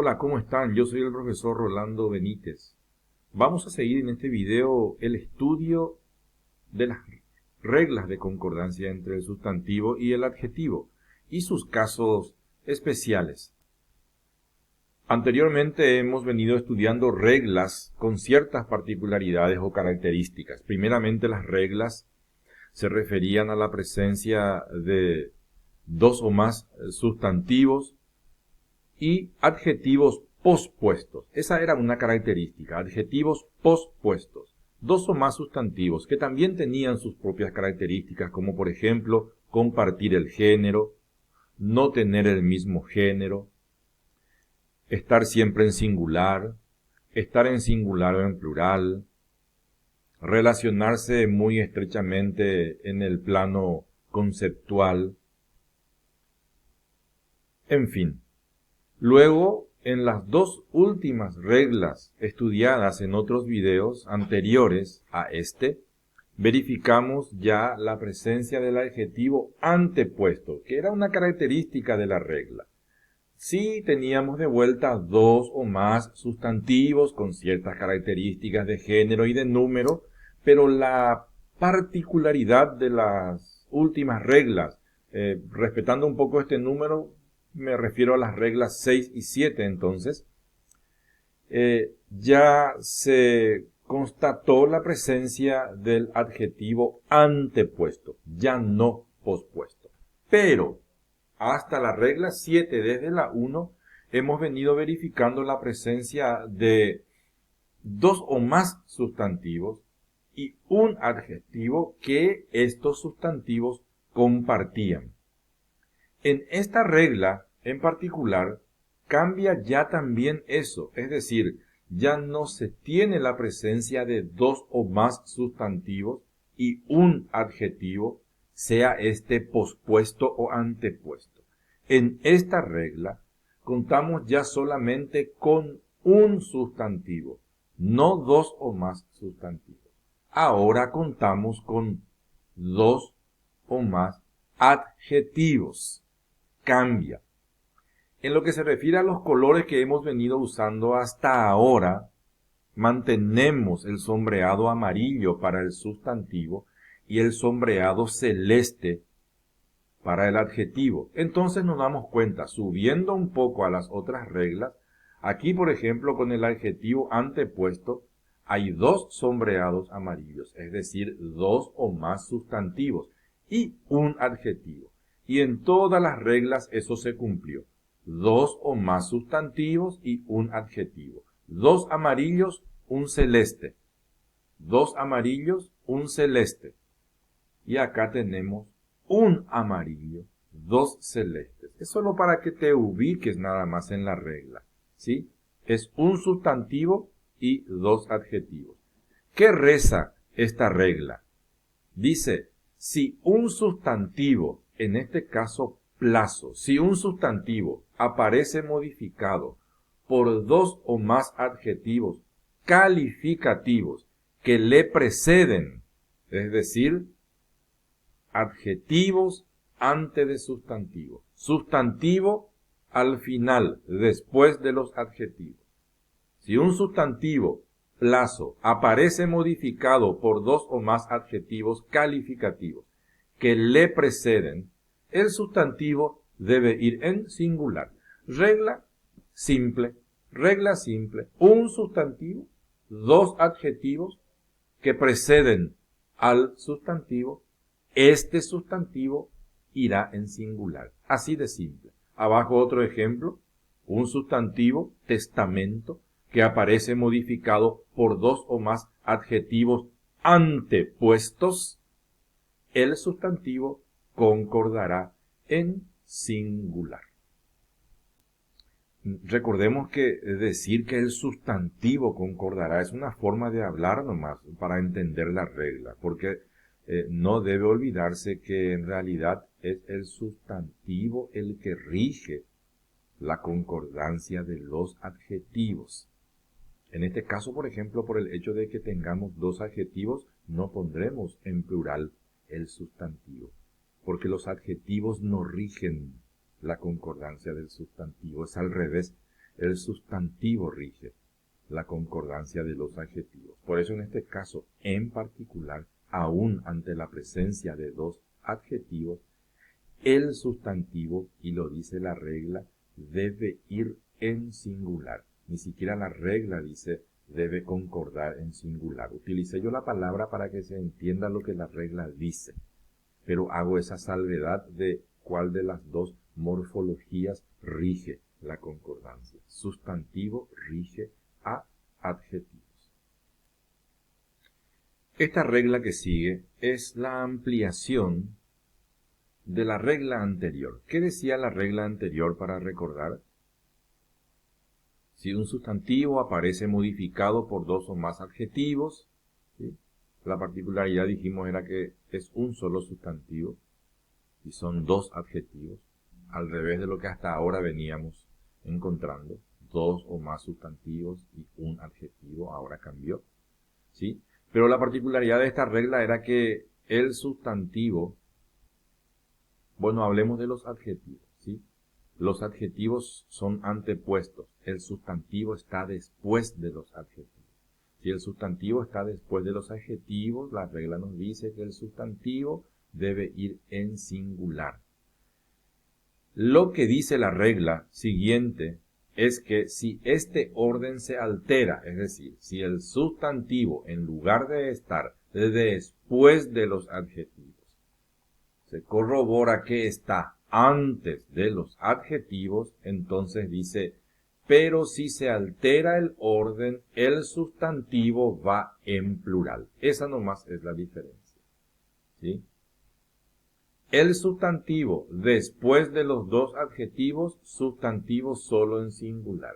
Hola, ¿cómo están? Yo soy el profesor Rolando Benítez. Vamos a seguir en este video el estudio de las reglas de concordancia entre el sustantivo y el adjetivo y sus casos especiales. Anteriormente hemos venido estudiando reglas con ciertas particularidades o características. Primeramente, las reglas se referían a la presencia de dos o más sustantivos y adjetivos pospuestos. Esa era una característica, adjetivos pospuestos. Dos o más sustantivos que también tenían sus propias características, como por ejemplo, compartir el género, no tener el mismo género, estar siempre en singular, estar en singular o en plural, relacionarse muy estrechamente en el plano conceptual, en fin. Luego, en las dos últimas reglas estudiadas en otros videos anteriores a este, verificamos ya la presencia del adjetivo antepuesto, que era una característica de la regla. Sí teníamos de vuelta dos o más sustantivos con ciertas características de género y de número, pero la particularidad de las últimas reglas, respetando un poco este número, me refiero a las reglas 6 y 7 entonces, ya se constató la presencia del adjetivo antepuesto, ya no pospuesto. Pero hasta la regla 7, desde la 1, hemos venido verificando la presencia de dos o más sustantivos y un adjetivo que estos sustantivos compartían. En esta regla, en particular, cambia ya también eso, es decir, ya no se tiene la presencia de dos o más sustantivos y un adjetivo, sea este pospuesto o antepuesto. En esta regla, contamos ya solamente con un sustantivo, no dos o más sustantivos. Ahora contamos con dos o más adjetivos. Cambia. En lo que se refiere a los colores que hemos venido usando hasta ahora, mantenemos el sombreado amarillo para el sustantivo y el sombreado celeste para el adjetivo. Entonces nos damos cuenta, subiendo un poco a las otras reglas, aquí por ejemplo con el adjetivo antepuesto hay dos sombreados amarillos, es decir, dos o más sustantivos y un adjetivo. Y en todas las reglas eso se cumplió. Dos o más sustantivos y un adjetivo. Dos amarillos, un celeste. Dos amarillos, un celeste. Y acá tenemos un amarillo, dos celestes. Es solo para que te ubiques nada más en la regla, ¿sí? Es un sustantivo y dos adjetivos. ¿Qué reza esta regla? Dice, si un sustantivo, en este caso plazo, si un sustantivo aparece modificado por dos o más adjetivos calificativos que le preceden, es decir, adjetivos antes de sustantivo, sustantivo al final, después de los adjetivos. Si un sustantivo plazo aparece modificado por dos o más adjetivos calificativos que le preceden, el sustantivo debe ir en singular. Regla simple, un sustantivo, dos adjetivos que preceden al sustantivo, este sustantivo irá en singular. Así de simple. Abajo otro ejemplo, un sustantivo, testamento, que aparece modificado por dos o más adjetivos antepuestos, el sustantivo concordará en singular. Recordemos que decir que el sustantivo concordará es una forma de hablar nomás para entender la regla, porque no debe olvidarse que en realidad es el sustantivo el que rige la concordancia de los adjetivos. En este caso, por ejemplo, por el hecho de que tengamos dos adjetivos, no pondremos en plural el sustantivo, porque los adjetivos no rigen la concordancia del sustantivo, es al revés. el sustantivo rige la concordancia de los adjetivos. Por eso en este caso, en particular, aún ante la presencia de dos adjetivos, el sustantivo, y lo dice la regla, debe ir en singular. Ni siquiera la regla dice debe concordar en singular. Utilicé yo la palabra para que se entienda lo que la regla dice, pero hago esa salvedad de cuál de las dos morfologías rige la concordancia. Sustantivo rige a adjetivos. Esta regla que sigue es la ampliación de la regla anterior. ¿Qué decía la regla anterior para recordar? Si un sustantivo aparece modificado por dos o más adjetivos, ¿sí? La particularidad, dijimos, era que es un solo sustantivo y son dos adjetivos, al revés de lo que hasta ahora veníamos encontrando, dos o más sustantivos y un adjetivo, ahora cambió, ¿sí? Pero la particularidad de esta regla era que el sustantivo, bueno, hablemos de los adjetivos, ¿sí? Los adjetivos son antepuestos, el sustantivo está después de los adjetivos. Si el sustantivo está después de los adjetivos, la regla nos dice que el sustantivo debe ir en singular. Lo que dice la regla siguiente es que si este orden se altera, es decir, si el sustantivo, en lugar de estar después de los adjetivos, se corrobora que está antes de los adjetivos, entonces dice, pero si se altera el orden, el sustantivo va en plural. Esa nomás es la diferencia, ¿sí? El sustantivo después de los dos adjetivos, sustantivo solo en singular.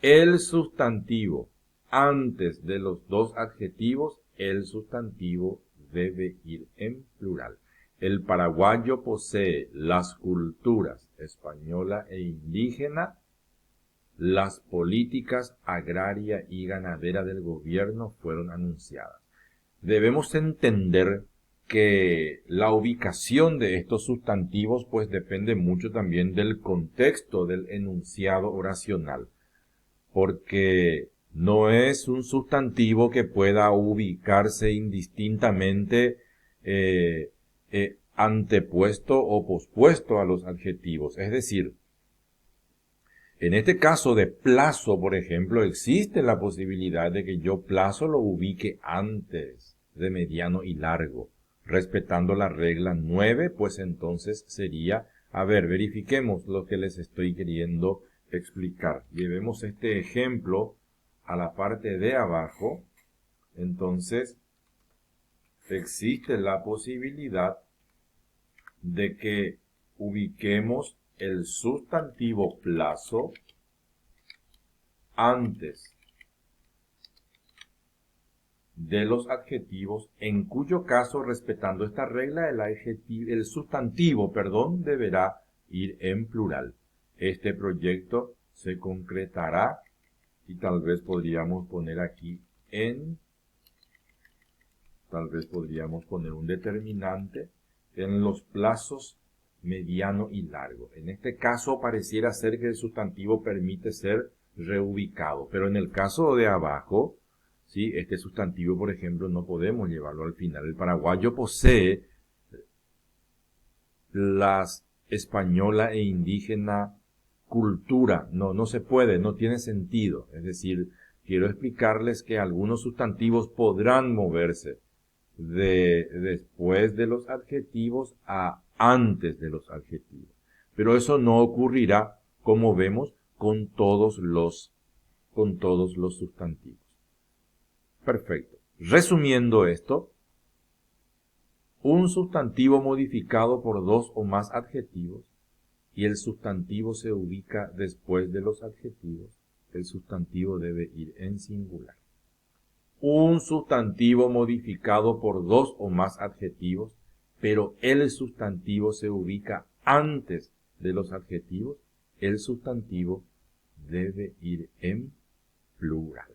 El sustantivo antes de los dos adjetivos, el sustantivo debe ir en plural. El paraguayo posee las culturas española e indígena, las políticas agraria y ganadera del gobierno fueron anunciadas. Debemos entender que la ubicación de estos sustantivos pues depende mucho también del contexto del enunciado oracional, porque no es un sustantivo que pueda ubicarse indistintamente antepuesto o pospuesto a los adjetivos. Es decir, en este caso de plazo, por ejemplo, existe la posibilidad de que yo plazo lo ubique antes de mediano y largo, respetando la regla 9, pues entonces sería, a ver, verifiquemos lo que les estoy queriendo explicar. Llevemos este ejemplo a la parte de abajo, entonces existe la posibilidad de que ubiquemos el sustantivo plazo antes de los adjetivos, en cuyo caso, respetando esta regla, el sustantivo, deberá ir en plural. Este proyecto se concretará, y tal vez podríamos poner aquí tal vez podríamos poner un determinante en los plazos mediano y largo. En este caso pareciera ser que el sustantivo permite ser reubicado, pero en el caso de abajo, ¿sí? Este sustantivo, por ejemplo, no podemos llevarlo al final. El paraguayo posee las española e indígena cultura. No se puede, no tiene sentido. Es decir, quiero explicarles que algunos sustantivos podrán moverse después de los adjetivos a antes de los adjetivos. Pero eso no ocurrirá, como vemos, con todos los sustantivos. Perfecto. Resumiendo esto, un sustantivo modificado por dos o más adjetivos y el sustantivo se ubica después de los adjetivos, el sustantivo debe ir en singular. Un sustantivo modificado por dos o más adjetivos, pero el sustantivo se ubica antes de los adjetivos, el sustantivo debe ir en plural.